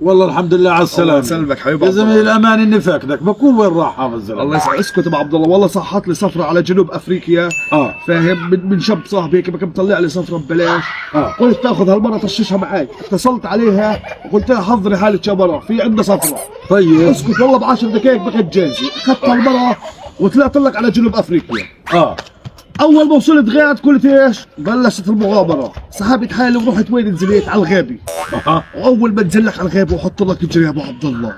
والله الحمد لله على السلامة. الله يسلمك حبيبي. يا زلمة الأمان إني فاكدك، بكون وين راح حافظ زلمة؟ الله يسعدك. اسكت ابو عبد الله، والله صحت لي سفره على جنوب افريقيا. فاهم، من شاب صاحبي هيك كان مطلع لي سفره ببلاش. قلت تاخذ هالمره طششها معي، اتصلت عليها وقلت لها حضري حالك يا مرة، في عندنا سفره. طيب اسكت والله ب10 دقائق بقيت جاهزه، اخذت هالمره وطلعت لك على جنوب افريقيا. اول ما وصلت غاد قلت ايش؟ بلشت المغامره، سحبت حالي ورحت وين نزلت؟ على الغابه. واول ما انزل لك على الغابه وحط لك اجري يا ابو عبد الله،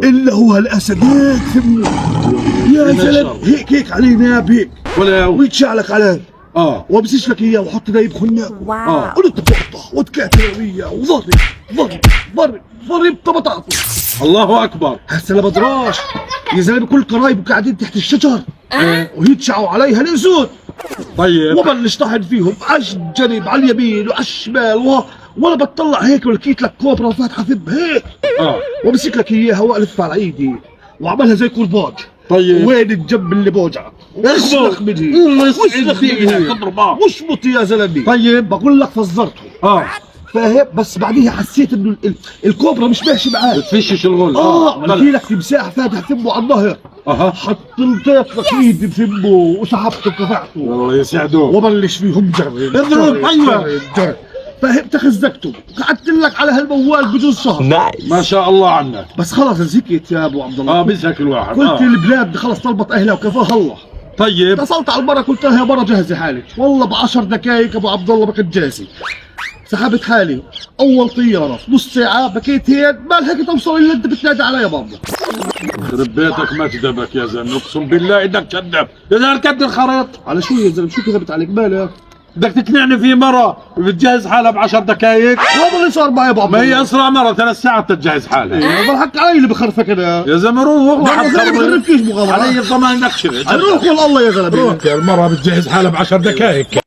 الا هو هالاسد هيك ثمه يا زلمه، هيك عليه ناب هيك ويتشعلك عليه. وامسك لك اياه وحط نايب خناق. قلت بقطع وتكاتل وياه وضرب طبطاته. الله أكبر. هسه لا بدراش يا زلمه، كل قرايبه قاعدين تحت الشجر ويتشعوا عليها الاسود. طيب وبلش طحن فيهم على الجنب على اليمين وعلى الشمال وانا بتطلع هيك ولقيت لك كوبرا فاتحه ثب هيك. وامسك لك اياها والفها على ايدي وعملها زي كرباج. طيب وين الجنب اللي بوجعك؟ اسلخ مني واشمط يا زلمه. طيب بقول لك فزرته. فاهم، بس بعديها حسيت انه الكوبرا مش ماشي معاه، بتفشش الغل. قلت لك تمساح فاتح ثمه على النهر. حطيت لك ايدي بثمه وسحبته وقطعته. الله يسعدوه. وبلش فيهم جري. اضرب. ايوه فاهم، تخزقته وقعدت لك على هالموال بجوز شهر. ما شاء الله عنك. بس خلص زكيت يا ابو عبد الله. بيزهق الواحد. قلت البلاد خلص طلبت اهلها وكفاها الله. طيب اتصلت على المره قلت لها يا مره جهزي حالك، والله ب10 دقائق ابو عبد الله بكت جاهزه. سحبت حالي اول طياره في نص ساعه، بكيت هيك ما لحقت اوصل الا انت بتنادي علي يا بابا. يخرب بيتك مكذبك يا زلمه، اقسم بالله انك كذاب. يا زلمه كد الخريط على شو يا زلمه؟ شو كذبت عليك؟ مالك؟ بدك تقنعني في مره بتجهز حالها ب10 دقائق؟ هذا اللي صار معي يا ابو عبد ما الله. هي اسرع مره 3 ساعات تجهز حالها. بضحك علي اللي بخرفك انا يا زلمه روح ما بخرفكش مغامرة. علي الضمان نكشف. روح والله يا زلمه. روح يا المره بتجهز حالها ب10 دقائق.